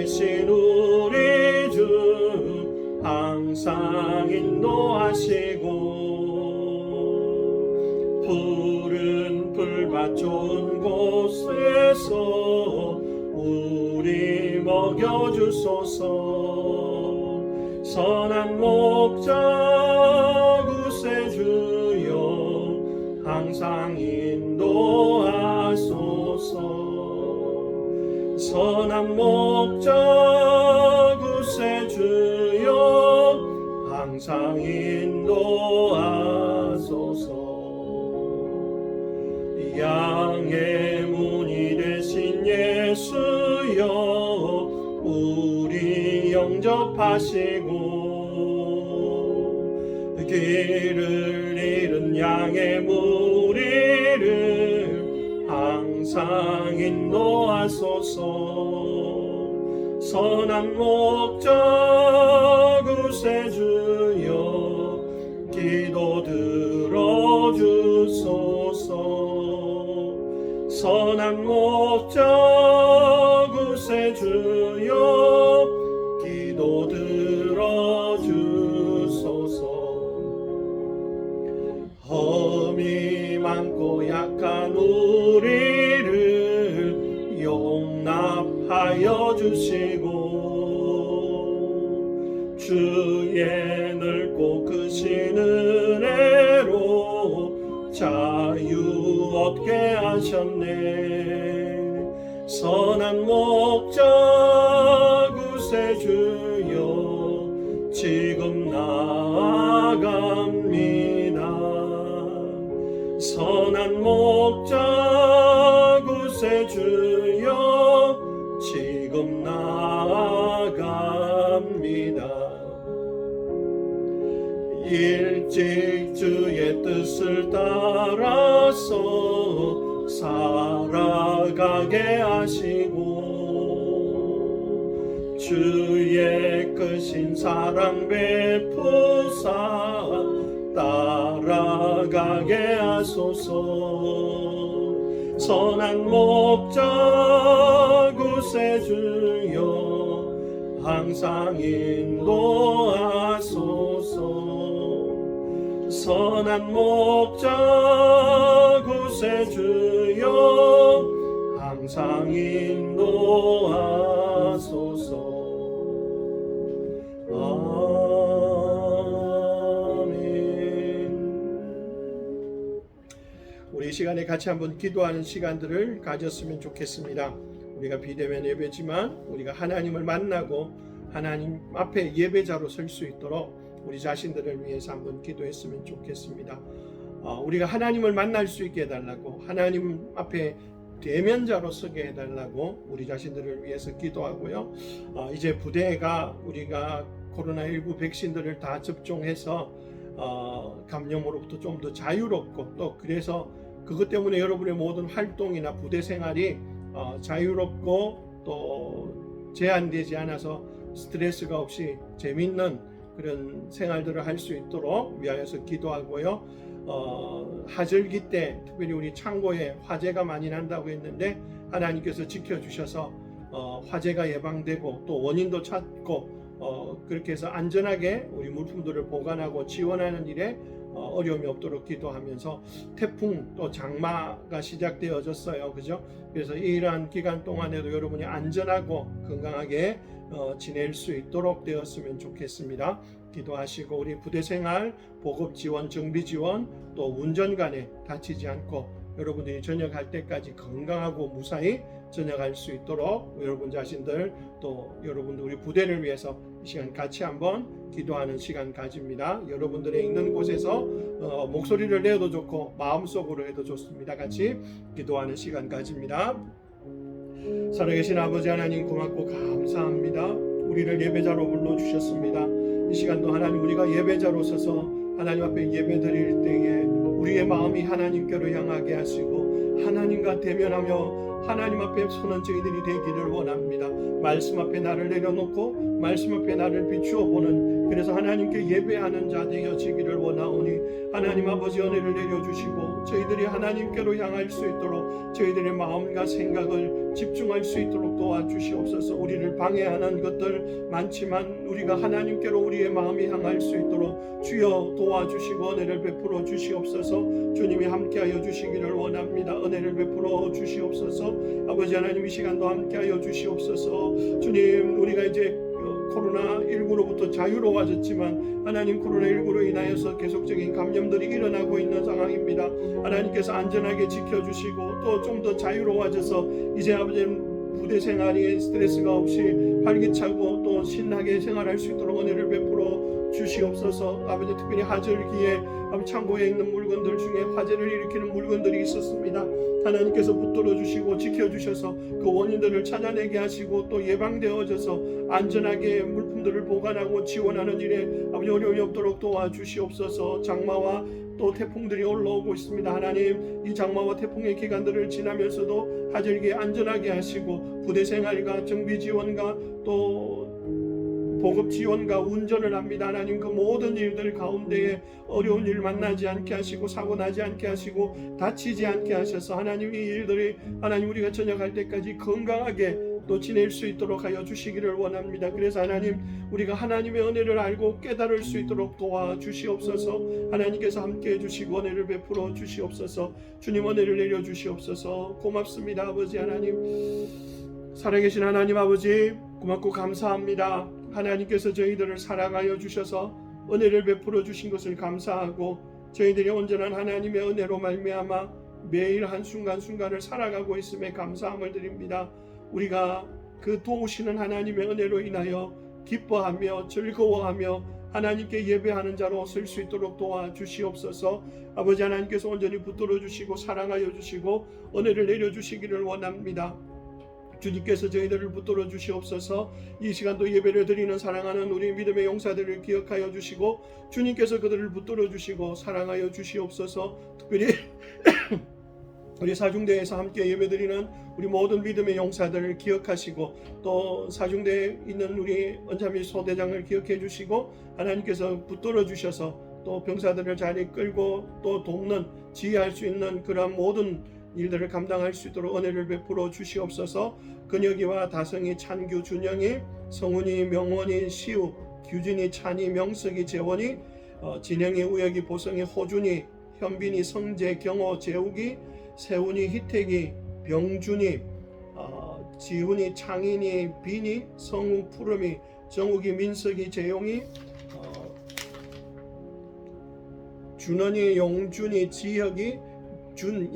되신 우리 주 항상 인도하시고 푸른 풀밭 좋은 곳에서 우리 먹여주소서. 선한 목자 구세주여 항상 인도하소서. 선한 목자 구세주여 항상 인도하소서. 양의 문이 되신 예수여 우리 영접하시고 길을 잃은 양의 무리를 항상 인도하소서. 선한 목자 구세주여 기도 들어주소서. 선한 목자 구세주여 기도 들어주소서. 험이 많고 약한 우리를 용납하여 주시고 주의 넓고 크신 은혜로 자유 얻게 하셨네. 선한 목자 구세주여 지금 나아갑니다. 선한 목자 구세주여 지금 나아갑니다. 일찍 주의 뜻을 따라서 살아가게 하시고 주의 크신 사랑 베푸사 따라가게 하소서. 선한 목자 구세주여 항상 인도하소서. 선한 목자 구세주여 항상 인도하소서. 아멘. 우리 이 시간에 같이 한번 기도하는 시간들을 가졌으면 좋겠습니다. 우리가 비대면 예배지만 우리가 하나님을 만나고 하나님 앞에 예배자로 설 수 있도록 우리 자신들을 위해서 한번 기도했으면 좋겠습니다. 우리가 하나님을 만날 수 있게 해달라고, 하나님 앞에 대면자로 서게 해달라고 우리 자신들을 위해서 기도하고요. 이제 부대가 우리가 코로나19 백신들을 다 접종해서 감염으로부터 좀 더 자유롭고, 또 그래서 그것 때문에 여러분의 모든 활동이나 부대 생활이 자유롭고 또 제한되지 않아서 스트레스가 없이 재밌는 그런 생활들을 할 수 있도록 위하여서 기도하고요. 하절기 때 특별히 우리 창고에 화재가 많이 난다고 했는데 하나님께서 지켜주셔서 화재가 예방되고 또 원인도 찾고 그렇게 해서 안전하게 우리 물품들을 보관하고 지원하는 일에 어려움이 없도록 기도하면서, 태풍 또 장마가 시작되어졌어요. 그죠? 그래서 이러한 기간 동안에도 여러분이 안전하고 건강하게 지낼 수 있도록 되었으면 좋겠습니다. 기도하시고 우리 부대생활, 보급지원, 정비지원, 또 운전간에 다치지 않고 여러분들이 전역할 때까지 건강하고 무사히 전역할 수 있도록 여러분 자신들, 또 여러분들 우리 부대를 위해서 이 시간 같이 한번 기도하는 시간 가집니다. 여러분들의 있는 곳에서 목소리를 내도 좋고 마음속으로 해도 좋습니다. 같이 기도하는 시간 가집니다. 살아계신 아버지 하나님, 고맙고 감사합니다. 우리를 예배자로 불러주셨습니다. 이 시간도 하나님, 우리가 예배자로 서서 하나님 앞에 예배드릴 때에 우리의 마음이 하나님께로 향하게 하시고 하나님과 대면하며 하나님 앞에 서는 저희들이 되기를 원합니다. 말씀 앞에 나를 내려놓고 말씀 앞에 나를 비추어 보는, 그래서 하나님께 예배하는 자 되어지기를 원하오니 하나님 아버지 은혜를 내려주시고 저희들이 하나님께로 향할 수 있도록 저희들의 마음과 생각을 집중할 수 있도록 도와주시옵소서. 우리를 방해하는 것들 많지만 우리가 하나님께로 우리의 마음이 향할 수 있도록 주여 도와주시고 은혜를 베풀어 주시옵소서. 주님이 함께하여 주시기를 원합니다. 은혜를 베풀어 주시옵소서. 아버지 하나님 이 시간도 함께하여 주시옵소서. 주님 우리가 이제 코로나19로부터 자유로워졌지만 하나님 코로나19로 인하여서 계속적인 감염들이 일어나고 있는 상황입니다. 하나님께서 안전하게 지켜주시고 또 좀 더 자유로워져서 이제 아버지는 부대 생활이 스트레스가 없이 활기차고 또 신나게 생활할 수 있도록 은혜를 베풀어 주시옵소서. 아버지 특별히 하절기에 창고에 있는 물건들 중에 화재를 일으키는 물건들이 있었습니다. 하나님께서 붙들어 주시고 지켜주셔서 그 원인들을 찾아내게 하시고 또 예방되어져서 안전하게 물품들을 보관하고 지원하는 일에 아버지 어려움이 없도록 도와주시옵소서. 장마와 또 태풍들이 올라오고 있습니다. 하나님 이 장마와 태풍의 기간들을 지나면서도 하절기에 안전하게 하시고 부대 생활과 정비 지원과 또 보급 지원과 운전을 합니다. 하나님 그 모든 일들 가운데에 어려운 일 만나지 않게 하시고 사고 나지 않게 하시고 다치지 않게 하셔서 하나님 이 일들이 하나님 우리가 전역할 때까지 건강하게 또 지낼 수 있도록 하여 주시기를 원합니다. 그래서 하나님 우리가 하나님의 은혜를 알고 깨달을 수 있도록 도와주시옵소서. 하나님께서 함께해 주시고 은혜를 베풀어 주시옵소서. 주님 은혜를 내려 주시옵소서. 고맙습니다. 아버지 하나님 살아계신 하나님 아버지 고맙고 감사합니다. 하나님께서 저희들을 사랑하여 주셔서 은혜를 베풀어 주신 것을 감사하고 저희들이 온전한 하나님의 은혜로 말미암아 매일 한순간순간을 살아가고 있음에 감사함을 드립니다. 우리가 그 도우시는 하나님의 은혜로 인하여 기뻐하며 즐거워하며 하나님께 예배하는 자로 설 수 있도록 도와주시옵소서. 아버지 하나님께서 온전히 붙들어 주시고 사랑하여 주시고 은혜를 내려주시기를 원합니다. 주님께서 저희들을 붙들어 주시옵소서. 이 시간도 예배를 드리는 사랑하는 우리 믿음의 용사들을 기억하여 주시고 주님께서 그들을 붙들어 주시고 사랑하여 주시옵소서. 특별히 우리 사중대에서 함께 예배드리는 우리 모든 믿음의 용사들을 기억하시고 또 사중대에 있는 우리 언자미 소대장을 기억해 주시고 하나님께서 붙들어 주셔서 또 병사들을 잘 이끌고 또 돕는 지휘할 수 있는 그러한 모든 일들을 감당할 수 있도록 은혜를 베풀어 주시옵소서. 근혁이와 다성이, 찬규, 준영이, 성훈이, 명원이, 시우, 규진이, 찬이, 명석이, 재원이, 진영이, 우혁이, 보성이, 호준이, 현빈이, 성재, 경호, 재욱이, 세훈이, 희택이, 병준이, 지훈이, 창인이, 비니, 성우, 푸름이, 정욱이, 민석이, 재용이, 준원이, 용준이, 지혁이,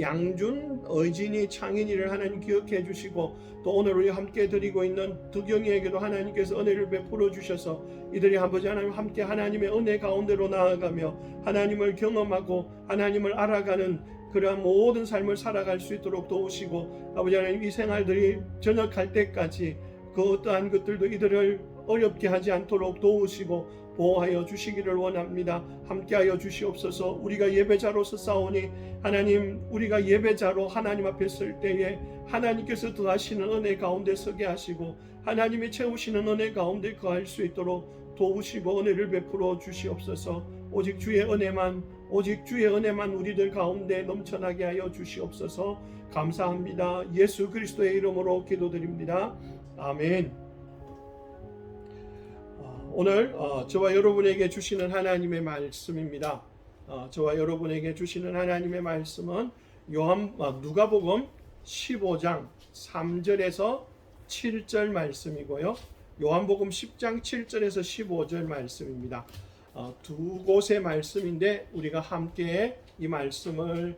양준, 의진이, 창인이를 하나님 기억해 주시고 또 오늘 우리 함께 드리고 있는 득영이에게도 하나님께서 은혜를 베풀어 주셔서 이들이 아버지 하나님 함께 하나님의 은혜 가운데로 나아가며 하나님을 경험하고 하나님을 알아가는 그러한 모든 삶을 살아갈 수 있도록 도우시고 아버지 하나님 이 생활들이 전역할 때까지 그 어떠한 것들도 이들을 어렵게 하지 않도록 도우시고 보호하여 주시기를 원합니다. 함께하여 주시옵소서. 우리가 예배자로서 싸우니 하나님 우리가 예배자로 하나님 앞에 설 때에 하나님께서 더하시는 은혜 가운데 서게 하시고 하나님이 채우시는 은혜 가운데 거할 수 있도록 도우시고 은혜를 베풀어 주시옵소서. 오직 주의 은혜만 우리들 가운데 넘쳐나게 하여 주시옵소서. 감사합니다. 예수 그리스도의 이름으로 기도드립니다. 아멘. 오늘 저와 여러분에게 주시는 하나님의 말씀입니다. 저와 여러분에게 주시는 하나님의 말씀은 누가복음 15장 3절에서 7절 말씀이고요. 요한복음 10장 7절에서 15절 말씀입니다. 두 곳의 말씀인데 우리가 함께 이 말씀을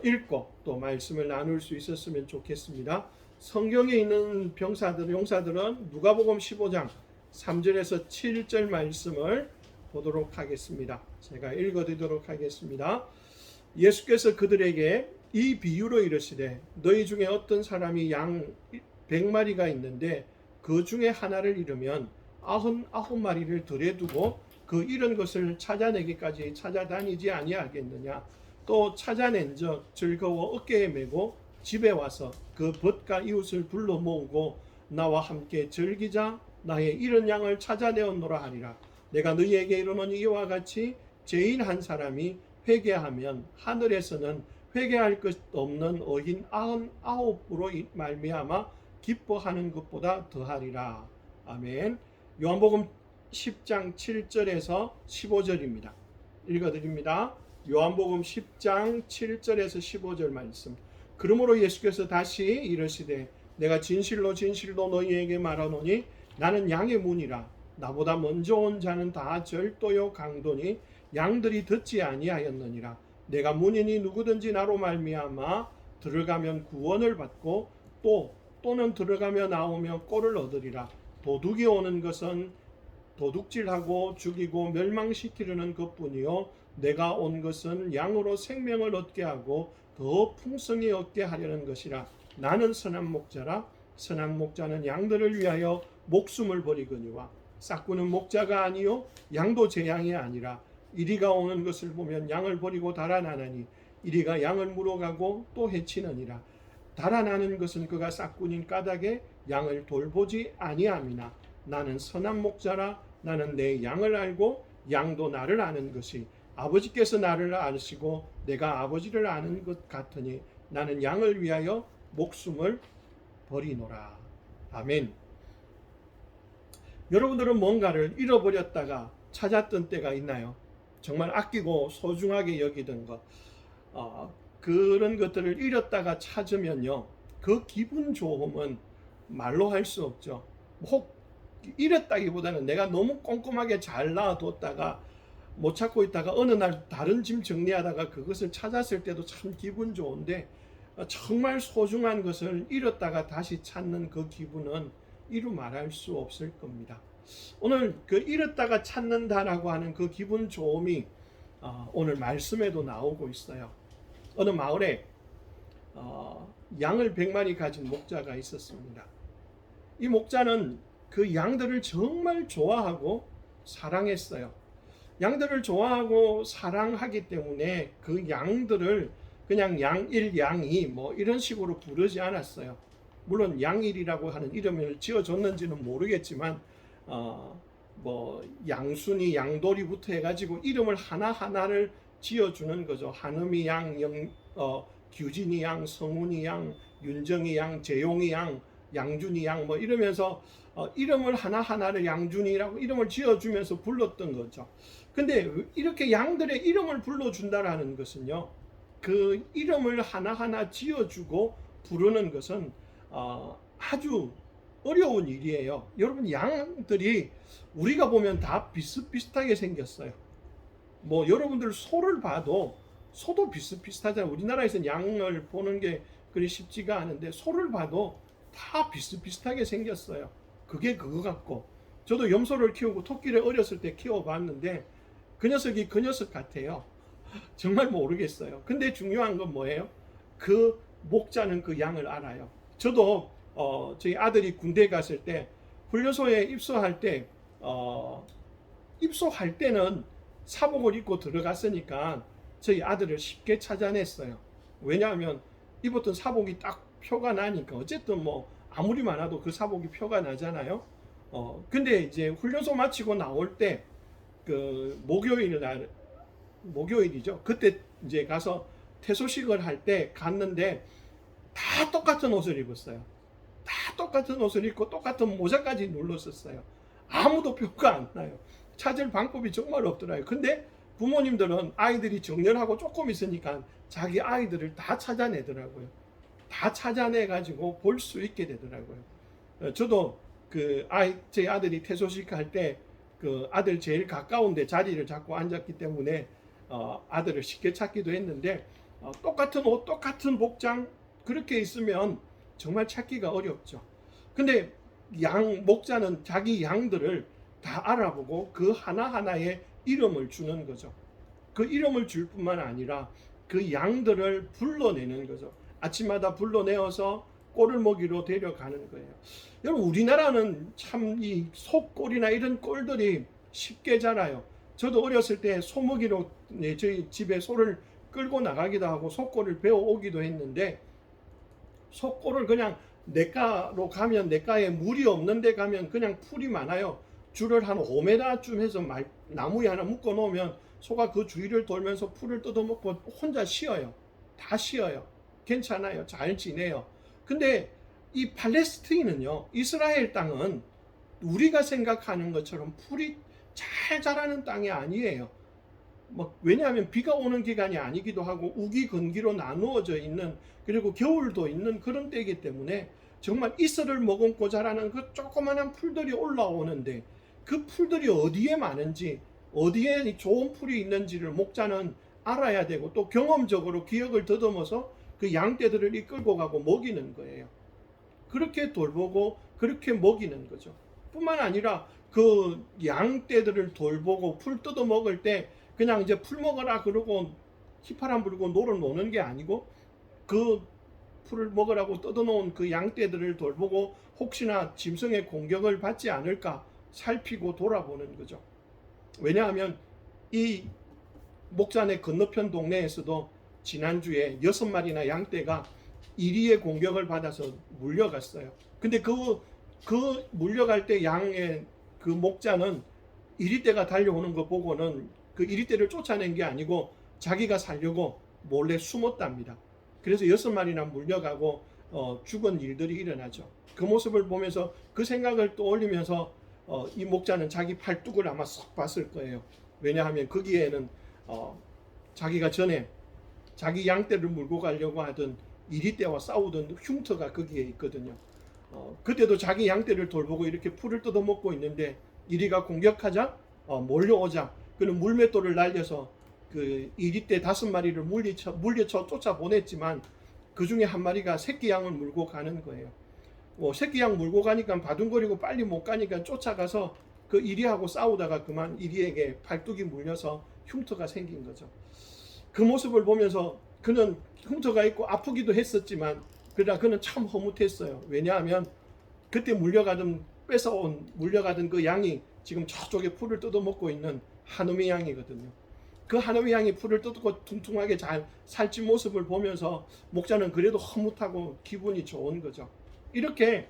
읽고 또 말씀을 나눌 수 있었으면 좋겠습니다. 성경에 있는 용사들은 누가복음 15장 3절에서 7절 말씀을 보도록 하겠습니다. 제가 읽어드리도록 하겠습니다. 예수께서 그들에게 이 비유로 이르시되 너희 중에 어떤 사람이 양 100마리가 있는데 그 중에 하나를 잃으면 99마리를 들에 두고 그 잃은 것을 찾아내기까지 찾아다니지 아니하겠느냐. 또 찾아낸즉 즐거워 어깨에 메고 집에 와서 그 벗과 이웃을 불러 모으고 나와 함께 즐기자. 나의 잃은 양을 찾아내었노라 하리라. 내가 너희에게 이르노니 이와 같이 죄인 한 사람이 회개하면 하늘에서는 회개할 것 없는 어인 99으로 말미암아 기뻐하는 것보다 더하리라. 아멘. 요한복음 10장 7절에서 15절입니다. 읽어드립니다. 요한복음 10장 7절에서 15절 말씀. 그러므로 예수께서 다시 이르시되 내가 진실로 진실로 너희에게 말하노니 나는 양의 문이라. 나보다 먼저 온 자는 다 절도요 강도니 양들이 듣지 아니하였느니라. 내가 문이니 누구든지 나로 말미암아 들어가면 구원을 받고 또는 들어가며 나오며 꼴을 얻으리라. 도둑이 오는 것은 도둑질하고 죽이고 멸망시키려는 것뿐이요 내가 온 것은 양으로 생명을 얻게 하고 더 풍성히 얻게 하려는 것이라. 나는 선한 목자라. 선한 목자는 양들을 위하여 목숨을 버리거니와 싹구는 목자가 아니요 양도 제 양이 아니라. 이리가 오는 것을 보면 양을 버리고 달아나나니 이리가 양을 물어가고 또 해치느니라. 달아나는 것은 그가 싹군인 까닭에 양을 돌보지 아니함이나 나는 선한 목자라. 나는 내 양을 알고 양도 나를 아는 것이 아버지께서 나를 아시고 내가 아버지를 아는 것 같으니 나는 양을 위하여 목숨을 버리노라. 아멘. 여러분들은 뭔가를 잃어버렸다가 찾았던 때가 있나요? 정말 아끼고 소중하게 여기던 것, 그런 것들을 잃었다가 찾으면요, 그 기분 좋음은 말로 할 수 없죠. 혹 잃었다기보다는 내가 너무 꼼꼼하게 잘 놔뒀다가 못 찾고 있다가 어느 날 다른 짐 정리하다가 그것을 찾았을 때도 참 기분 좋은데, 정말 소중한 것을 잃었다가 다시 찾는 그 기분은 이루 말할 수 없을 겁니다. 오늘 그 잃었다가 찾는다라고 하는 그 기분 좋음이 오늘 말씀에도 나오고 있어요. 어느 마을에 양을 100마리 가진 목자가 있었습니다. 이 목자는 그 양들을 정말 좋아하고 사랑했어요. 양들을 좋아하고 사랑하기 때문에 그 양들을 그냥 양1, 양2 뭐 이런 식으로 부르지 않았어요. 물론 양1이라고 하는 이름을 지어줬는지는 모르겠지만 뭐 양순이, 양돌이부터 해가지고 이름을 하나하나를 지어주는 거죠. 한음이 양, 규진이 양, 성훈이 양, 윤정이 양, 재용이 양, 양준이 양 뭐 이러면서 이름을 하나하나를 양준이라고 이름을 지어주면서 불렀던 거죠. 근데 이렇게 양들의 이름을 불러준다라는 것은요, 그 이름을 하나하나 지어주고 부르는 것은 아주 어려운 일이에요. 여러분, 양들이 우리가 보면 다 비슷비슷하게 생겼어요. 뭐 여러분들 소를 봐도 소도 비슷비슷하잖아요. 우리나라에서는 양을 보는 게 그리 쉽지가 않은데 소를 봐도 다 비슷비슷하게 생겼어요. 그게 그거 같고, 저도 염소를 키우고 토끼를 어렸을 때 키워봤는데 그 녀석이 그 녀석 같아요. 정말 모르겠어요. 근데 중요한 건 뭐예요? 그 목자는 그 양을 알아요. 저도 저희 아들이 군대 갔을 때 훈련소에 입소할 때는 사복을 입고 들어갔으니까 저희 아들을 쉽게 찾아냈어요. 왜냐하면 입었던 사복이 딱 표가 나니까. 어쨌든 뭐 아무리 많아도 그 사복이 표가 나잖아요. 근데 이제 훈련소 마치고 나올 때 그 목요일이죠. 그때 이제 가서 퇴소식을 할 때 갔는데 다 똑같은 옷을 입었어요. 다 똑같은 옷을 입고 똑같은 모자까지 눌렀었어요. 아무도 표가 안 나요. 찾을 방법이 정말 없더라고요. 근데 부모님들은 아이들이 정렬하고 조금 있으니까 자기 아이들을 다 찾아내더라고요. 다 찾아내가지고 볼 수 있게 되더라고요. 저도 제 아들이 퇴소식 할 때 그 아들 제일 가까운데 자리를 잡고 앉았기 때문에 아들을 쉽게 찾기도 했는데, 똑같은 옷, 똑같은 복장 그렇게 있으면 정말 찾기가 어렵죠. 근데 목자는 자기 양들을 다 알아보고 그 하나하나에 이름을 주는 거죠. 그 이름을 줄 뿐만 아니라 그 양들을 불러내는 거죠. 아침마다 불러내어서 꼴을 먹이러 데려가는 거예요. 여러분, 우리나라는 참 이 소꼴이나 이런 꼴들이 쉽게 자라요. 저도 어렸을 때 소먹이로 저희 집에 소를 끌고 나가기도 하고 소꼴을 배워오기도 했는데, 소꼴을 그냥 냇가로 가면 냇가에 물이 없는 데 가면 그냥 풀이 많아요. 줄을 한 5m쯤 해서 나무에 하나 묶어 놓으면 소가 그 주위를 돌면서 풀을 뜯어먹고 혼자 쉬어요. 다 쉬어요. 괜찮아요. 잘 지내요. 근데 이 팔레스타인은요, 이스라엘 땅은 우리가 생각하는 것처럼 풀이 잘 자라는 땅이 아니에요. 왜냐하면 비가 오는 기간이 아니기도 하고 우기건기로 나누어져 있는, 그리고 겨울도 있는 그런 때이기 때문에 정말 이슬을 머금고 자라는 그 조그마한 풀들이 올라오는데, 그 풀들이 어디에 많은지, 어디에 좋은 풀이 있는지를 목자는 알아야 되고, 또 경험적으로 기억을 더듬어서 그 양떼들을 이끌고 가고 먹이는 거예요. 그렇게 돌보고 그렇게 먹이는 거죠. 뿐만 아니라 그 양떼들을 돌보고 풀 뜯어 먹을 때 그냥 이제 풀 먹어라 그러고 휘파람 불고 노는 게 아니고, 그 풀을 먹으라고 뜯어놓은 그 양떼들을 돌보고 혹시나 짐승의 공격을 받지 않을까 살피고 돌아보는 거죠. 왜냐하면 이 목산의 건너편 동네에서도 지난주에 6마리나 양떼가 이리의 공격을 받아서 물려갔어요. 근데 그 물려갈 때 양의 그 목자는 이리떼가 달려오는 거 보고는 그 이리떼를 쫓아낸 게 아니고 자기가 살려고 몰래 숨었답니다. 그래서 6마리나 물려가고 죽은 일들이 일어나죠. 그 모습을 보면서 그 생각을 떠올리면서 이 목자는 자기 팔뚝을 아마 쏙 봤을 거예요. 왜냐하면 거기에는 자기가 전에 자기 양떼를 물고 가려고 하던 이리떼와 싸우던 흉터가 거기에 있거든요. 그때도 자기 양떼를 돌보고 이렇게 풀을 뜯어먹고 있는데 이리가 공격하자 몰려오자 그는 물맷돌을 날려서 그 이리떼 5마리를 물리쳐 쫓아보냈지만 그 중에 한 마리가 새끼 양을 물고 가는 거예요. 새끼 양 물고 가니까 바둥거리고 빨리 못 가니까 쫓아가서 그 이리하고 싸우다가 그만 이리에게 팔뚝이 물려서 흉터가 생긴 거죠. 그 모습을 보면서 그는 흉터가 있고 아프기도 했었지만 그러나 그는 참 허무했어요. 왜냐하면 그때 물려가던 그 양이 지금 저쪽에 풀을 뜯어먹고 있는 한우미 양이거든요. 그 한우미 양이 풀을 뜯고 퉁퉁하게 잘 살찐 모습을 보면서 목자는 그래도 허무하고 기분이 좋은 거죠. 이렇게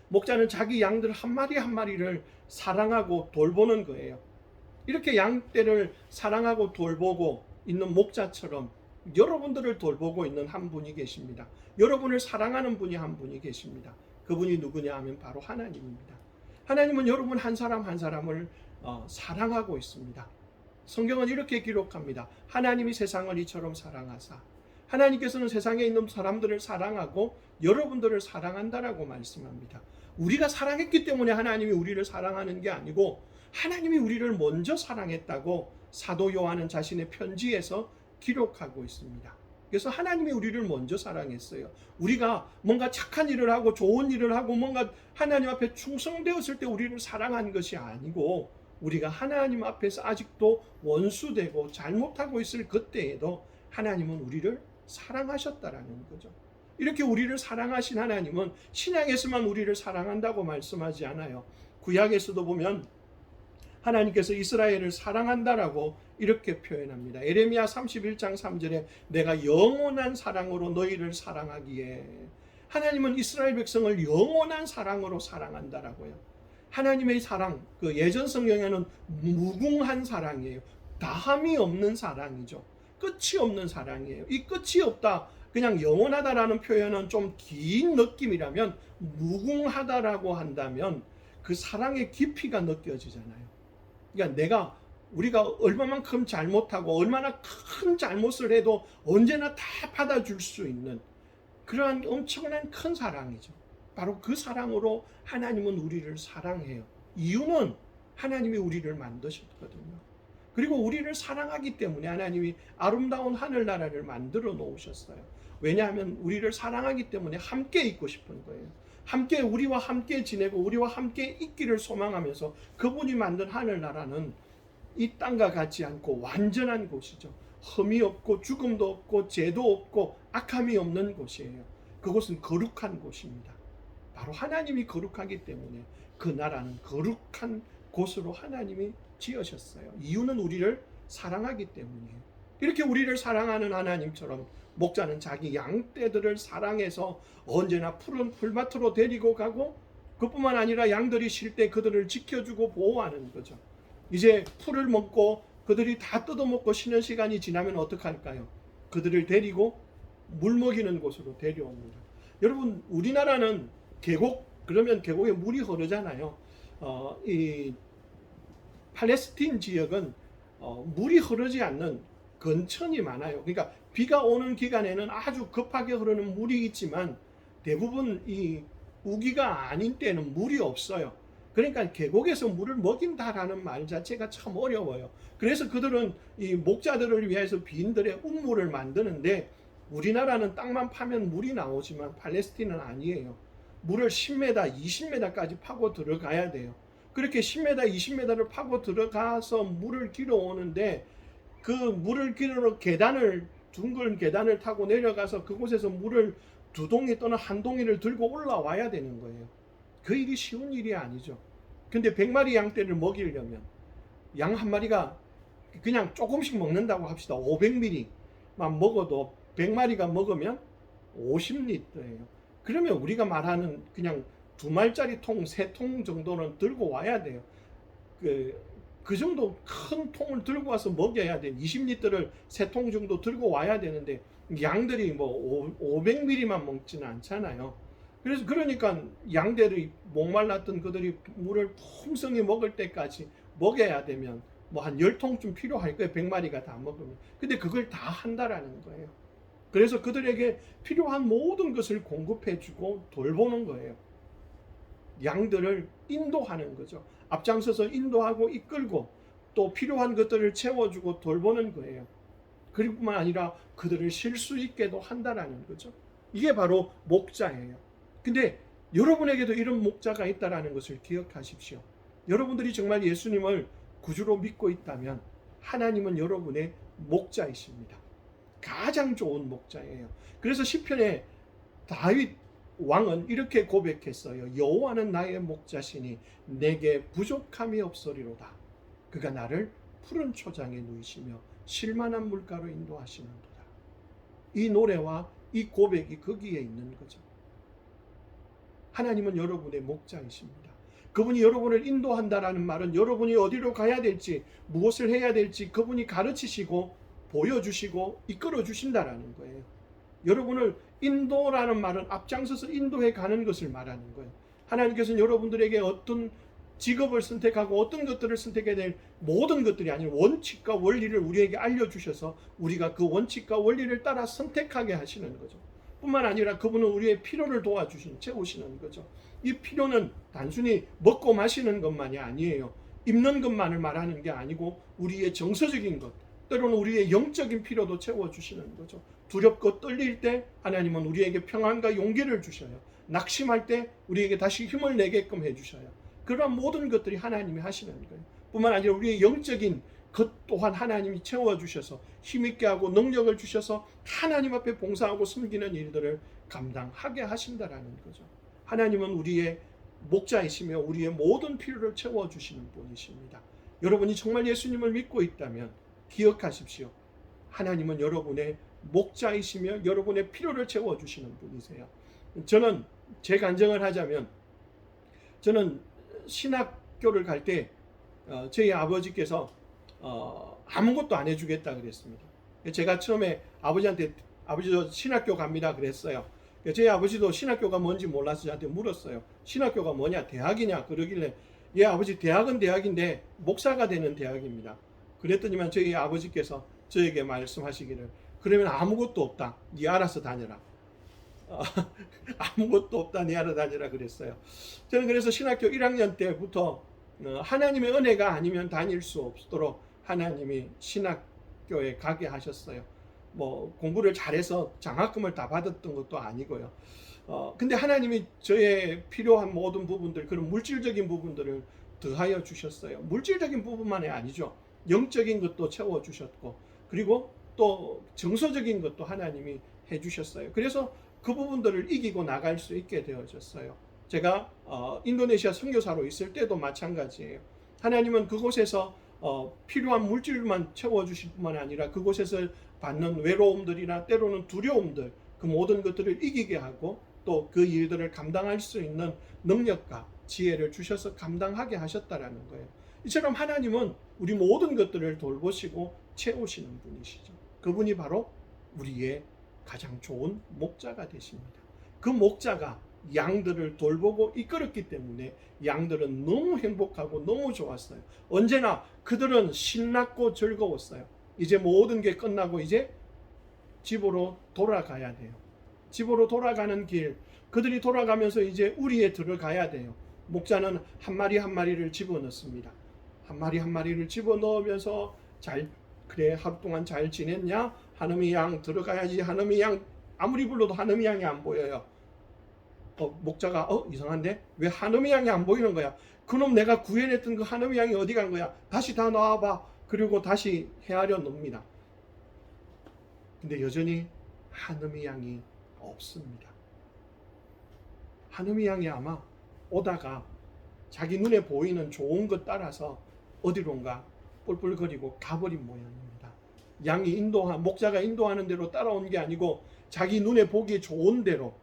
목자는 자기 양들 한 마리 한 마리를 사랑하고 돌보는 거예요. 이렇게 양떼를 사랑하고 돌보고 있는 목자처럼 여러분들을 돌보고 있는 한 분이 계십니다. 여러분을 사랑하는 분이 한 분이 계십니다. 그분이 누구냐 하면 바로 하나님입니다. 하나님은 여러분 한 사람 한 사람을 사랑하고 있습니다. 성경은 이렇게 기록합니다. 하나님이 세상을 이처럼 사랑하사. 하나님께서는 세상에 있는 사람들을 사랑하고 여러분들을 사랑한다라고 말씀합니다. 우리가 사랑했기 때문에 하나님이 우리를 사랑하는 게 아니고 하나님이 우리를 먼저 사랑했다고 사도 요한은 자신의 편지에서 기록하고 있습니다. 그래서 하나님이 우리를 먼저 사랑했어요. 우리가 뭔가 착한 일을 하고 좋은 일을 하고 뭔가 하나님 앞에 충성되었을 때 우리를 사랑한 것이 아니고, 우리가 하나님 앞에서 아직도 원수되고 잘못하고 있을 그때에도 하나님은 우리를 사랑하셨다라는 거죠. 이렇게 우리를 사랑하신 하나님은 신약에서만 우리를 사랑한다고 말씀하지 않아요. 구약에서도 보면 하나님께서 이스라엘을 사랑한다라고 이렇게 표현합니다. 에레미야 31장 3절에 내가 영원한 사랑으로 너희를 사랑하기에, 하나님은 이스라엘 백성을 영원한 사랑으로 사랑한다라고요. 하나님의 사랑, 그 예전 성경에는 무궁한 사랑이에요. 다함이 없는 사랑이죠. 끝이 없는 사랑이에요. 이 끝이 없다, 그냥 영원하다라는 표현은 좀 긴 느낌이라면, 무궁하다라고 한다면 그 사랑의 깊이가 느껴지잖아요. 그러니까 우리가 얼마만큼 잘못하고 얼마나 큰 잘못을 해도 언제나 다 받아줄 수 있는 그러한 엄청난 큰 사랑이죠. 바로 그 사랑으로 하나님은 우리를 사랑해요. 이유는 하나님이 우리를 만드셨거든요. 그리고 우리를 사랑하기 때문에 하나님이 아름다운 하늘나라를 만들어 놓으셨어요. 왜냐하면 우리를 사랑하기 때문에 함께 있고 싶은 거예요. 우리와 함께 지내고 우리와 함께 있기를 소망하면서 그분이 만든 하늘나라는 이 땅과 같지 않고 완전한 곳이죠. 흠이 없고 죽음도 없고 죄도 없고 악함이 없는 곳이에요. 그곳은 거룩한 곳입니다. 바로 하나님이 거룩하기 때문에 그 나라는 거룩한 곳으로 하나님이 지으셨어요. 이유는 우리를 사랑하기 때문이에요. 이렇게 우리를 사랑하는 하나님처럼 목자는 자기 양떼들을 사랑해서 언제나 푸른 풀밭으로 데리고 가고, 그뿐만 아니라 양들이 쉴 때 그들을 지켜주고 보호하는 거죠. 이제 풀을 먹고 그들이 다 뜯어먹고 쉬는 시간이 지나면 어떡할까요? 그들을 데리고 물 먹이는 곳으로 데려옵니다. 여러분, 우리나라는 계곡, 그러면 계곡에 물이 흐르잖아요. 이 팔레스틴 지역은 물이 흐르지 않는 건천이 많아요. 그러니까 비가 오는 기간에는 아주 급하게 흐르는 물이 있지만 대부분 이 우기가 아닌 때는 물이 없어요. 그러니까 계곡에서 물을 먹인다라는 말 자체가 참 어려워요. 그래서 그들은 이 목자들을 위해서 빈들의 운물을 만드는데, 우리나라는 땅만 파면 물이 나오지만 팔레스틴은 아니에요. 물을 10m, 20m까지 파고 들어가야 돼요. 그렇게 10m, 20m를 파고 들어가서 물을 길어 오는데, 그 물을 길어 둥근 계단을 타고 내려가서 그곳에서 물을 두 동이 또는 한 동이를 들고 올라와야 되는 거예요. 그 일이 쉬운 일이 아니죠. 근데 100마리 양떼를 먹이려면 양 한 마리가 그냥 조금씩 먹는다고 합시다. 500ml만 먹어도 100마리가 먹으면 50리터예요. 그러면 우리가 말하는 그냥 2말짜리 통, 3통 정도는 들고 와야 돼요. 그 정도 큰 통을 들고 와서 먹여야 돼. 20리터를 3통 정도 들고 와야 되는데 양들이 뭐 500ml만 먹지는 않잖아요. 그래서 그러니까 양들이 목말랐던 그들이 물을 풍성히 먹을 때까지 먹여야 되면 뭐 한 10통쯤 필요할 거예요. 100마리가 다 먹으면. 근데 그걸 다 한다라는 거예요. 그래서 그들에게 필요한 모든 것을 공급해주고 돌보는 거예요. 양들을 인도하는 거죠. 앞장서서 인도하고 이끌고 또 필요한 것들을 채워주고 돌보는 거예요. 그뿐만 아니라 그들을 쉴 수 있게도 한다라는 거죠. 이게 바로 목자예요. 근데 여러분에게도 이런 목자가 있다라는 것을 기억하십시오. 여러분들이 정말 예수님을 구주로 믿고 있다면 하나님은 여러분의 목자이십니다. 가장 좋은 목자예요. 그래서 시편에 다윗 왕은 이렇게 고백했어요. 여호와는 나의 목자시니 내게 부족함이 없으리로다. 그가 나를 푸른 초장에 누이시며 쉴만한 물가로 인도하시는도다. 이 노래와 이 고백이 거기에 있는 거죠. 하나님은 여러분의 목자이십니다. 그분이 여러분을 인도한다라는 말은 여러분이 어디로 가야 될지, 무엇을 해야 될지 그분이 가르치시고 보여주시고 이끌어 주신다라는 거예요. 여러분을 인도라는 말은 앞장서서 인도해 가는 것을 말하는 거예요. 하나님께서는 여러분들에게 어떤 직업을 선택하고 어떤 것들을 선택해야 될 모든 것들이 아닌 원칙과 원리를 우리에게 알려주셔서 우리가 그 원칙과 원리를 따라 선택하게 하시는 거죠. 뿐만 아니라 그분은 우리의 필요를 채우시는 거죠. 이 필요는 단순히 먹고 마시는 것만이 아니에요. 입는 것만을 말하는 게 아니고 우리의 정서적인 것, 때로는 우리의 영적인 필요도 채워주시는 거죠. 두렵고 떨릴 때 하나님은 우리에게 평안과 용기를 주셔요. 낙심할 때 우리에게 다시 힘을 내게끔 해주셔요. 그러한 모든 것들이 하나님이 하시는 거예요. 뿐만 아니라 우리의 영적인 것 또한 하나님이 채워주셔서 힘있게 하고 능력을 주셔서 하나님 앞에 봉사하고 섬기는 일들을 감당하게 하신다라는 거죠. 하나님은 우리의 목자이시며 우리의 모든 필요를 채워주시는 분이십니다. 여러분이 정말 예수님을 믿고 있다면 기억하십시오. 하나님은 여러분의 목자이시며 여러분의 필요를 채워주시는 분이세요. 저는 제 간증을 하자면, 저는 신학교를 갈 때 저희 아버지께서 아무것도 안 해주겠다 그랬습니다. 제가 처음에 아버지한테 아버지 저 신학교 갑니다 그랬어요. 저희 아버지도 신학교가 뭔지 몰라서 저한테 물었어요. 신학교가 뭐냐, 대학이냐 그러길래, 예 아버지 대학은 대학인데 목사가 되는 대학입니다. 그랬더니만 저희 아버지께서 저에게 말씀하시기를, 그러면 아무것도 없다, 네 알아서 다녀라. 아무것도 없다, 네 알아서 다녀라 그랬어요. 저는 그래서 신학교 1학년 때부터 하나님의 은혜가 아니면 다닐 수 없도록 하나님이 신학교에 가게 하셨어요. 뭐 공부를 잘해서 장학금을 다 받았던 것도 아니고요. 근데 하나님이 저의 필요한 모든 부분들, 그런 물질적인 부분들을 더하여 주셨어요. 물질적인 부분만이 아니죠. 영적인 것도 채워주셨고, 그리고 또 정서적인 것도 하나님이 해주셨어요. 그래서 그 부분들을 이기고 나갈 수 있게 되어졌어요. 제가 인도네시아 선교사로 있을 때도 마찬가지예요. 하나님은 그곳에서 필요한 물질만 채워주실 뿐만 아니라 그곳에서 받는 외로움들이나 때로는 두려움들, 그 모든 것들을 이기게 하고 또 그 일들을 감당할 수 있는 능력과 지혜를 주셔서 감당하게 하셨다라는 거예요. 이처럼 하나님은 우리 모든 것들을 돌보시고 채우시는 분이시죠. 그분이 바로 우리의 가장 좋은 목자가 되십니다. 그 목자가 양들을 돌보고 이끌었기 때문에 양들은 너무 행복하고 너무 좋았어요. 언제나 그들은 신났고 즐거웠어요. 이제 모든 게 끝나고 이제 집으로 돌아가야 돼요. 집으로 돌아가는 길, 그들이 돌아가면서 이제 우리에 들어가야 돼요. 목자는 한 마리 한 마리를 집어넣습니다. 한 마리 한 마리를 집어넣으면서 그래 하루 동안 잘 지냈냐? 한음이 양 들어가야지. 한음이 양 아무리 불러도 한음이 양이 안 보여요. 목자가 이상한데 왜 한음이 양이 안 보이는 거야? 그놈 내가 구해냈던 그 한음이 양이 어디 간 거야? 다시 다 나와봐. 그리고 다시 헤아려 놉니다. 근데 여전히 한음이 양이 없습니다. 한음이 양이 아마 오다가 자기 눈에 보이는 좋은 것 따라서 어디론가 뿔뿔거리고 가버린 모양입니다. 목자가 인도하는 대로 따라온 게 아니고 자기 눈에 보기에 좋은 대로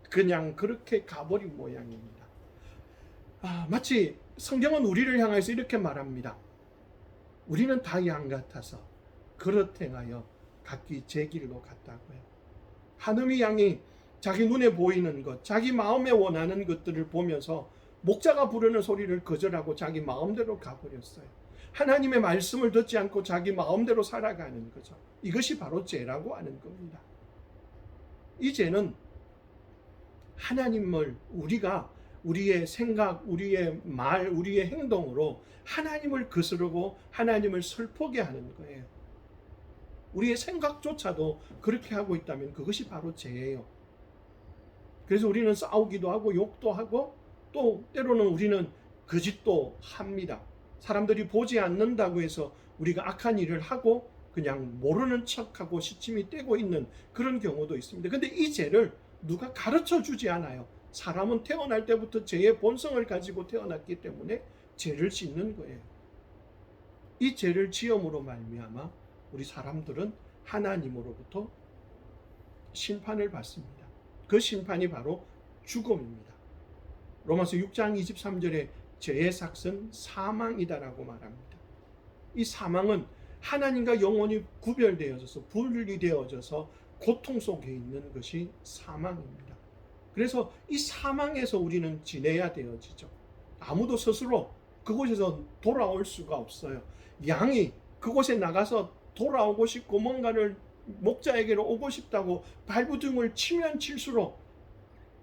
그냥 그렇게 가버린 모양입니다. 마치 성경은 우리를 향해서 이렇게 말합니다. 우리는 다 양 같아서 그릇 행하여 각기 제 길로 갔다고요. 한음이 양이 자기 눈에 보이는 것, 자기 마음에 원하는 것들을 보면서 목자가 부르는 소리를 거절하고 자기 마음대로 가버렸어요. 하나님의 말씀을 듣지 않고 자기 마음대로 살아가는 거죠. 이것이 바로 죄라고 하는 겁니다. 이 죄는 하나님을 우리가 우리의 생각, 우리의 말, 우리의 행동으로 하나님을 거스르고 하나님을 슬프게 하는 거예요. 우리의 생각조차도 그렇게 하고 있다면 그것이 바로 죄예요. 그래서 우리는 싸우기도 하고 욕도 하고 또 때로는 우리는 거짓도 합니다. 사람들이 보지 않는다고 해서 우리가 악한 일을 하고 그냥 모르는 척하고 시침이 떼고 있는 그런 경우도 있습니다. 근데 이 죄를 누가 가르쳐 주지 않아요. 사람은 태어날 때부터 죄의 본성을 가지고 태어났기 때문에 죄를 짓는 거예요. 이 죄를 지음으로 말미암아 우리 사람들은 하나님으로부터 심판을 받습니다. 그 심판이 바로 죽음입니다. 로마서 6장 23절에 죄의 삭은 사망이다라고 말합니다. 이 사망은 하나님과 영혼이 구별되어져서 분리되어져서 고통 속에 있는 것이 사망입니다. 그래서 이 사망에서 우리는 지내야 되어지죠. 아무도 스스로 그곳에서 돌아올 수가 없어요. 양이 그곳에 나가서 돌아오고 싶고 뭔가를 목자에게로 오고 싶다고 발부둥을 치면 칠수록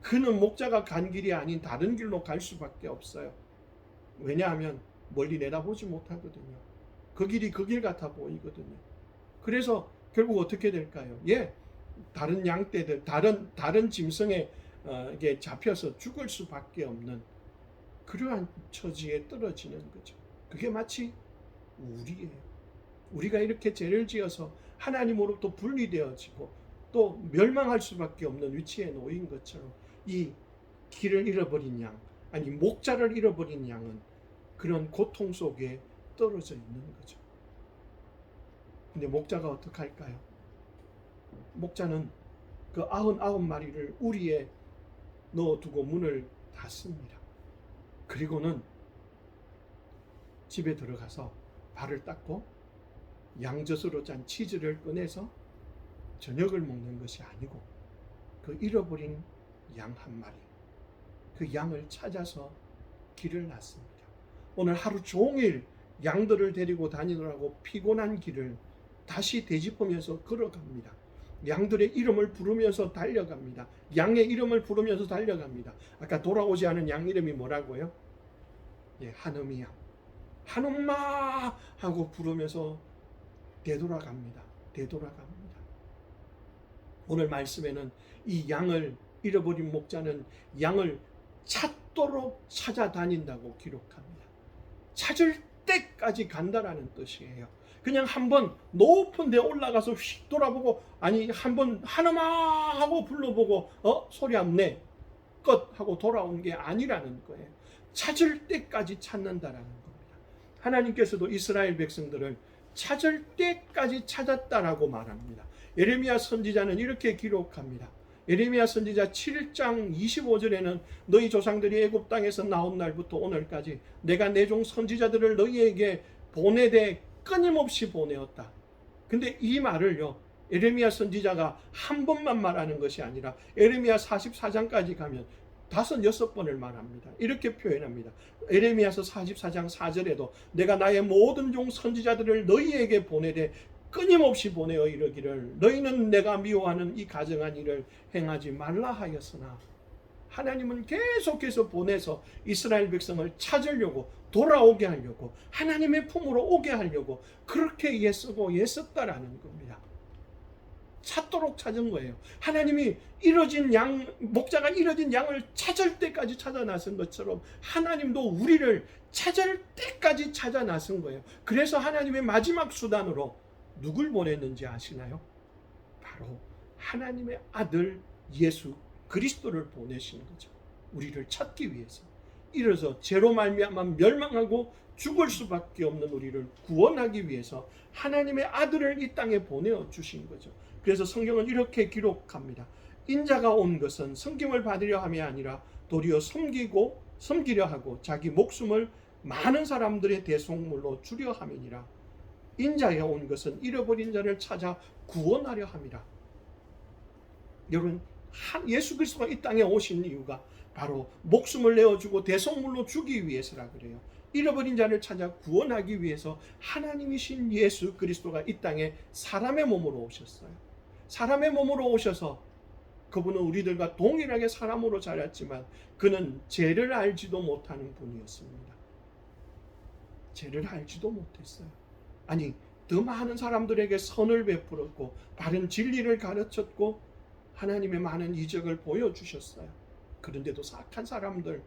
그는 목자가 간 길이 아닌 다른 길로 갈 수밖에 없어요. 왜냐하면 멀리 내다보지 못하거든요. 그 길이 그 길 같아 보이거든요. 그래서 결국 어떻게 될까요? 다른 양떼들, 다른 짐승에 잡혀서 죽을 수밖에 없는 그러한 처지에 떨어지는 거죠. 그게 마치 우리예요. 우리가 이렇게 죄를 지어서 하나님으로부터 분리되어지고 또 멸망할 수밖에 없는 위치에 놓인 것처럼 이 길을 잃어버린 양, 아니 목자를 잃어버린 양은 그런 고통 속에 떨어져 있는 거죠. 근데 목자가 어떻게 할까요? 목자는 그 99마리를 우리에 넣어두고 문을 닫습니다. 그리고는 집에 들어가서 발을 닦고 양젖으로 짠 치즈를 꺼내서 저녁을 먹는 것이 아니고 그 잃어버린 양 한 마리, 그 양을 찾아서 길을 났습니다. 오늘 하루 종일 양들을 데리고 다니느라고 피곤한 길을 다시 되짚으면서 걸어갑니다. 양들의 이름을 부르면서 달려갑니다. 양의 이름을 부르면서 달려갑니다. 아까 돌아오지 않은 양 이름이 뭐라고요? 한음이 양. 한엄마 하고 부르면서 되돌아갑니다. 오늘 말씀에는 이 양을 잃어버린 목자는 양을 찾도록 찾아다닌다고 기록합니다. 찾을 때까지 간다라는 뜻이에요. 그냥 한번 높은 데 올라가서 휙 돌아보고 한번 하나마 하고 불러보고 소리 안 내 끝 하고 돌아온 게 아니라는 거예요. 찾을 때까지 찾는다라는 겁니다. 하나님께서도 이스라엘 백성들을 찾을 때까지 찾았다라고 말합니다. 예레미야 선지자는 이렇게 기록합니다. 예레미야 선지자 7장 25절에는 너희 조상들이 애굽 땅에서 나온 날부터 오늘까지 내가 내 종 선지자들을 너희에게 보내되 끊임없이 보내었다. 근데 이 말을요, 예레미야 선지자가 한 번만 말하는 것이 아니라 예레미야 44장까지 가면 5, 6번을 말합니다. 이렇게 표현합니다. 예레미야서 44장 4절에도 내가 나의 모든 종 선지자들을 너희에게 보내되 끊임없이 보내어 이르기를 너희는 내가 미워하는 이 가증한 일을 행하지 말라 하였으나, 하나님은 계속해서 보내서 이스라엘 백성을 찾으려고, 돌아오게 하려고, 하나님의 품으로 오게 하려고 그렇게 애쓰고 애썼다라는 겁니다. 찾도록 찾은 거예요. 하나님이 목자가 잃어진 양을 찾을 때까지 찾아 나선 것처럼 하나님도 우리를 찾을 때까지 찾아 나선 거예요. 그래서 하나님의 마지막 수단으로 누굴 보냈는지 아시나요? 바로 하나님의 아들 예수 그리스도를 보내신 거죠. 우리를 찾기 위해서. 이래서 죄로 말미암아 멸망하고 죽을 수밖에 없는 우리를 구원하기 위해서 하나님의 아들을 이 땅에 보내어 주신 거죠. 그래서 성경은 이렇게 기록합니다. 인자가 온 것은 섬김을 받으려 함이 아니라 도리어 섬기려 하고 자기 목숨을 많은 사람들의 대속물로 주려 함이니라. 인자가 온 것은 잃어버린 자를 찾아 구원하려 함이라. 여러분, 예수 그리스도가 이 땅에 오신 이유가 바로 목숨을 내어주고 대속물로 주기 위해서라 그래요. 잃어버린 자를 찾아 구원하기 위해서 하나님이신 예수 그리스도가 이 땅에 사람의 몸으로 오셨어요. 사람의 몸으로 오셔서 그분은 우리들과 동일하게 사람으로 자랐지만 그는 죄를 알지도 못하는 분이었습니다. 죄를 알지도 못했어요. 아니, 더 많은 사람들에게 선을 베풀었고 바른 진리를 가르쳤고 하나님의 많은 이적을 보여주셨어요. 그런데도 악한 사람들,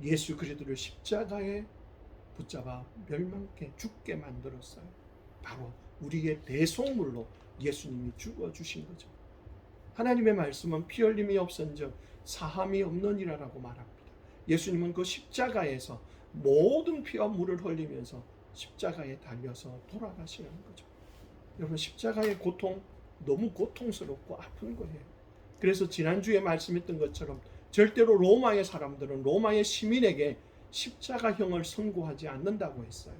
예수 그리스도를 십자가에 붙잡아 멸망케 죽게 만들었어요. 바로 우리의 대속물로 예수님이 죽어주신 거죠. 하나님의 말씀은 피 흘림이 없은즉 사함이 없느니라라고 말합니다. 예수님은 그 십자가에서 모든 피와 물을 흘리면서 십자가에 달려서 돌아가시는 거죠. 여러분, 십자가의 고통 너무 고통스럽고 아픈 거예요. 그래서 지난주에 말씀했던 것처럼 절대로 로마의 사람들은 로마의 시민에게 십자가형을 선고하지 않는다고 했어요.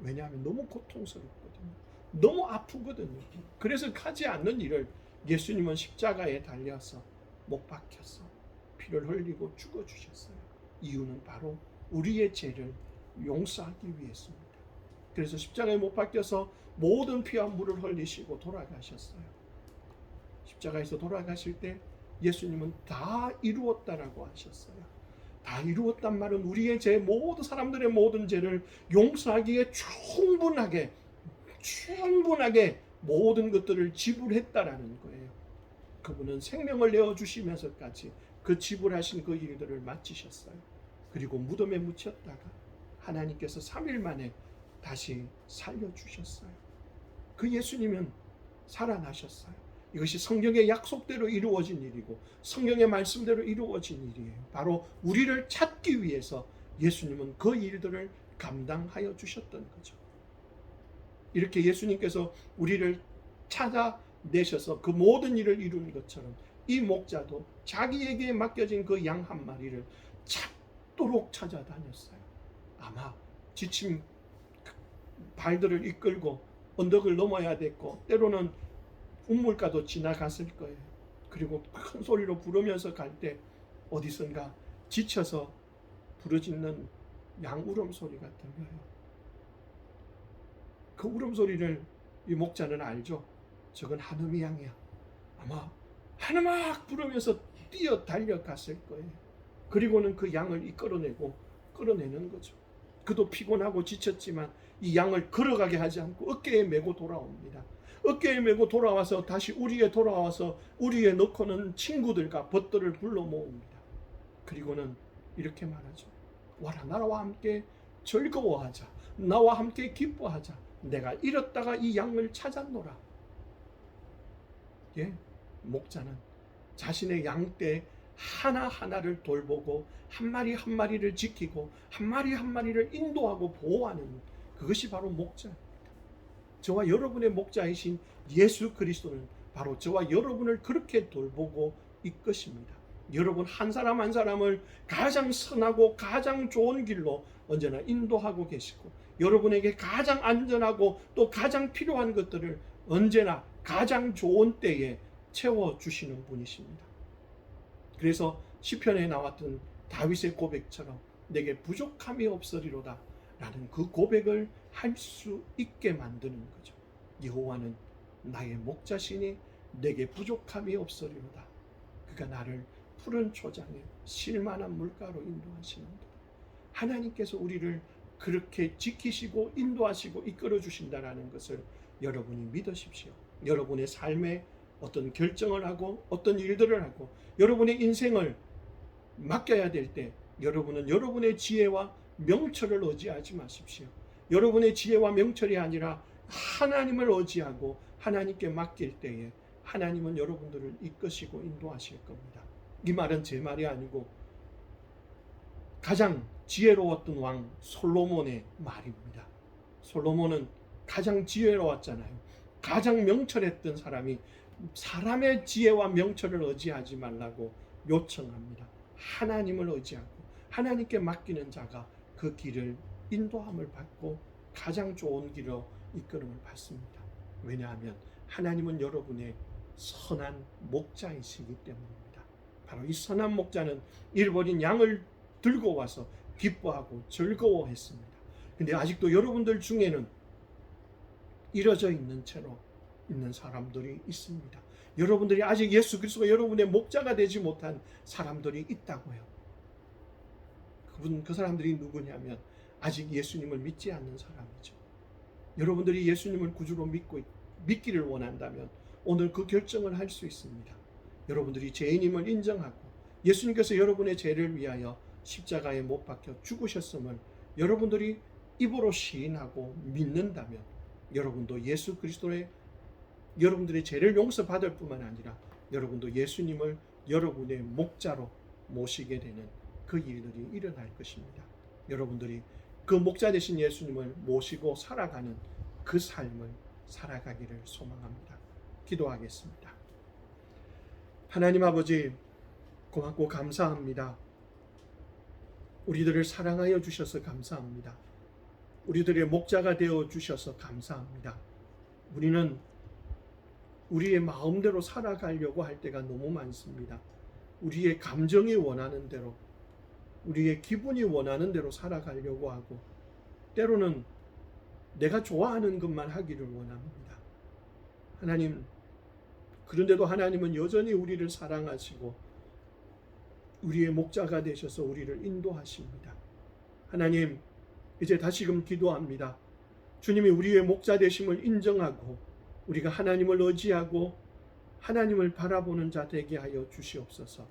왜냐하면 너무 고통스럽거든요. 너무 아프거든요. 그래서 하지 않는 일을 예수님은 십자가에 달려서 못 박혀서 피를 흘리고 죽어주셨어요. 이유는 바로 우리의 죄를 용서하기 위해서입니다. 그래서 십자가에 못 박혀서 모든 피와 물을 흘리시고 돌아가셨어요. 십자가에서 돌아가실 때 예수님은 다 이루었다라고 하셨어요. 다 이루었단 말은 우리의 죄, 모든 사람들의 모든 죄를 용서하기에 충분하게 모든 것들을 지불했다라는 거예요. 그분은 생명을 내어주시면서까지 그 지불하신 그 일들을 마치셨어요. 그리고 무덤에 묻혔다가 하나님께서 3일 만에 다시 살려주셨어요. 그 예수님은 살아나셨어요. 이것이 성경의 약속대로 이루어진 일이고 성경의 말씀대로 이루어진 일이에요. 바로 우리를 찾기 위해서 예수님은 그 일들을 감당하여 주셨던 거죠. 이렇게 예수님께서 우리를 찾아내셔서 그 모든 일을 이룬 것처럼 이 목자도 자기에게 맡겨진 그 양 한 마리를 찾도록 찾아다녔어요. 아마 지친 발들을 이끌고 언덕을 넘어야 됐고 때로는 우물가도 지나갔을 거예요. 그리고 큰 소리로 부르면서 갈 때 어디선가 지쳐서 부르짖는 양 울음소리가 들려요. 그 울음소리를 이 목자는 알죠. 저건 한음이 양이야. 아마 한음악 부르면서 뛰어 달려갔을 거예요. 그리고는 그 양을 끌어내는 거죠. 그도 피곤하고 지쳤지만 이 양을 걸어가게 하지 않고 어깨에 메고 돌아옵니다. 어깨에 메고 돌아와서 다시 우리에 돌아와서 우리에 넣고는 친구들과 벗들을 불러 모읍니다. 그리고는 이렇게 말하죠. 와라, 나와 함께 즐거워하자. 나와 함께 기뻐하자. 내가 잃었다가 이 양을 찾았노라. 예, 목자는 자신의 양떼 하나하나를 돌보고 한 마리 한 마리를 지키고 한 마리 한 마리를 인도하고 보호하는 그것이 바로 목자입니다. 저와 여러분의 목자이신 예수 그리스도는 바로 저와 여러분을 그렇게 돌보고 이끄십니다. 여러분 한 사람 한 사람을 가장 선하고 가장 좋은 길로 언제나 인도하고 계시고, 여러분에게 가장 안전하고 또 가장 필요한 것들을 언제나 가장 좋은 때에 채워주시는 분이십니다. 그래서 시편에 나왔던 다윗의 고백처럼 내게 부족함이 없으리로다 라는 그 고백을 할 수 있게 만드는 거죠. 여호와는 나의 목자시니 내게 부족함이 없으리로다. 그가 나를 푸른 초장에 실만한 물가로 인도하시는도다. 하나님께서 우리를 그렇게 지키시고 인도하시고 이끌어 주신다라는 것을 여러분이 믿으십시오. 여러분의 삶에 어떤 결정을 하고 어떤 일들을 하고 여러분의 인생을 맡겨야 될 때 여러분은 여러분의 지혜와 명철을 의지하지 마십시오. 여러분의 지혜와 명철이 아니라 하나님을 의지하고 하나님께 맡길 때에 하나님은 여러분들을 이끄시고 인도하실 겁니다. 이 말은 제 말이 아니고 가장 지혜로웠던 왕 솔로몬의 말입니다. 솔로몬은 가장 지혜로웠잖아요. 가장 명철했던 사람이 사람의 지혜와 명철을 의지하지 말라고 요청합니다. 하나님을 의지하고 하나님께 맡기는 자가 그 길을 인도함을 받고 가장 좋은 길로 이끌음을 받습니다. 왜냐하면 하나님은 여러분의 선한 목자이시기 때문입니다. 바로 이 선한 목자는 잃어버린 양을 들고 와서 기뻐하고 즐거워했습니다. 근데 아직도 여러분들 중에는 잃어져 있는 채로 있는 사람들이 있습니다. 여러분들이 아직 예수 그리스도가 여러분의 목자가 되지 못한 사람들이 있다고요. 그 사람들이 누구냐면 아직 예수님을 믿지 않는 사람이죠. 여러분들이 예수님을 구주로 믿기를 원한다면 오늘 그 결정을 할 수 있습니다. 여러분들이 죄인임을 인정하고 예수님께서 여러분의 죄를 위하여 십자가에 못 박혀 죽으셨음을 여러분들이 입으로 시인하고 믿는다면 여러분도 예수 그리스도의 여러분들의 죄를 용서받을 뿐만 아니라 여러분도 예수님을 여러분의 목자로 모시게 되는 그 일들이 일어날 것입니다. 여러분들이 그 목자 되신 예수님을 모시고 살아가는 그 삶을 살아가기를 소망합니다. 기도하겠습니다. 하나님 아버지, 고맙고 감사합니다. 우리들을 사랑하여 주셔서 감사합니다. 우리들의 목자가 되어 주셔서 감사합니다. 우리는 우리의 마음대로 살아가려고 할 때가 너무 많습니다. 우리의 감정이 원하는 대로, 우리의 기분이 원하는 대로 살아가려고 하고 때로는 내가 좋아하는 것만 하기를 원합니다. 하나님, 그런데도 하나님은 여전히 우리를 사랑하시고 우리의 목자가 되셔서 우리를 인도하십니다. 하나님, 이제 다시금 기도합니다. 주님이 우리의 목자 되심을 인정하고 우리가 하나님을 의지하고 하나님을 바라보는 자 되게 하여 주시옵소서.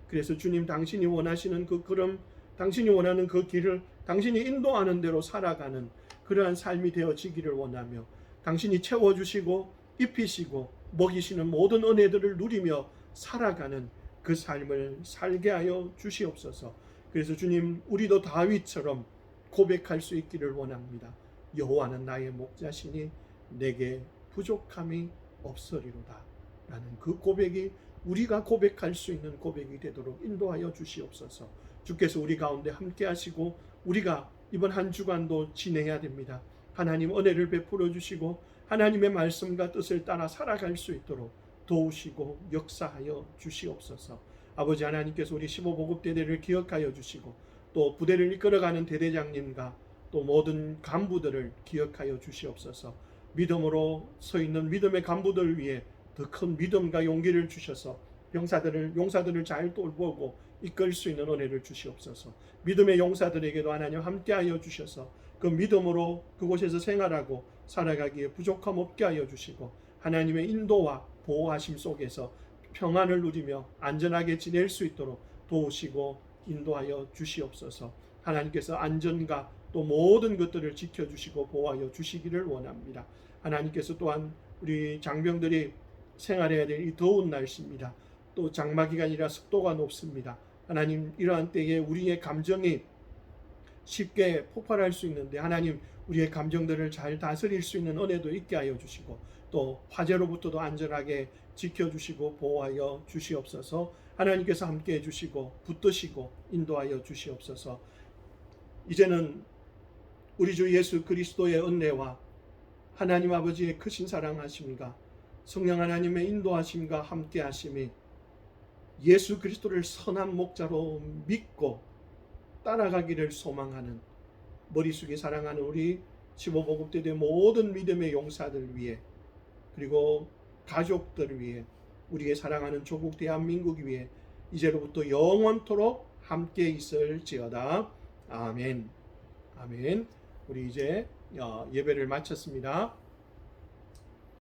그래서 주님, 당신이 원하시는 그 걸음, 당신이 원하는 그 길을 당신이 인도하는 대로 살아가는 그러한 삶이 되어지기를 원하며 당신이 채워주시고 입히시고 먹이시는 모든 은혜들을 누리며 살아가는 그 삶을 살게 하여 주시옵소서. 그래서 주님, 우리도 다윗처럼 고백할 수 있기를 원합니다. 여호와는 나의 목자시니 내게 부족함이 없으리로다 라는 그 고백이 우리가 고백할 수 있는 고백이 되도록 인도하여 주시옵소서. 주께서 우리 가운데 함께 하시고 우리가 이번 한 주간도 지내야 됩니다. 하나님 은혜를 베풀어 주시고 하나님의 말씀과 뜻을 따라 살아갈 수 있도록 도우시고 역사하여 주시옵소서. 아버지 하나님께서 우리 15보급 대대를 기억하여 주시고 또 부대를 이끌어가는 대대장님과 또 모든 간부들을 기억하여 주시옵소서. 믿음으로 서 있는 믿음의 간부들 위해 더 큰 믿음과 용기를 주셔서 용사들을 잘 돌보고 이끌 수 있는 은혜를 주시옵소서. 믿음의 용사들에게도 하나님 함께하여 주셔서 그 믿음으로 그곳에서 생활하고 살아가기에 부족함 없게 하여 주시고 하나님의 인도와 보호하심 속에서 평안을 누리며 안전하게 지낼 수 있도록 도우시고 인도하여 주시옵소서. 하나님께서 안전과 또 모든 것들을 지켜주시고 보호하여 주시기를 원합니다. 하나님께서 또한 우리 장병들이 생활해야 될 이 더운 날씨입니다. 또 장마 기간이라 습도가 높습니다. 하나님, 이러한 때에 우리의 감정이 쉽게 폭발할 수 있는데 하나님, 우리의 감정들을 잘 다스릴 수 있는 은혜도 있게 하여 주시고 또 화재로부터도 안전하게 지켜주시고 보호하여 주시옵소서. 하나님께서 함께해 주시고 붙드시고 인도하여 주시옵소서. 이제는 우리 주 예수 그리스도의 은혜와 하나님 아버지의 크신 사랑하심과 성령 하나님의 인도하심과 함께하심이 예수 그리스도를 선한 목자로 믿고 따라가기를 소망하는 머리숙이 사랑하는 우리 15보급대대 모든 믿음의 용사들 위해, 그리고 가족들 위해, 우리의 사랑하는 조국 대한민국 위해 이제로부터 영원토록 함께 있을지어다. 아멘. 아멘. 우리 이제 예배를 마쳤습니다.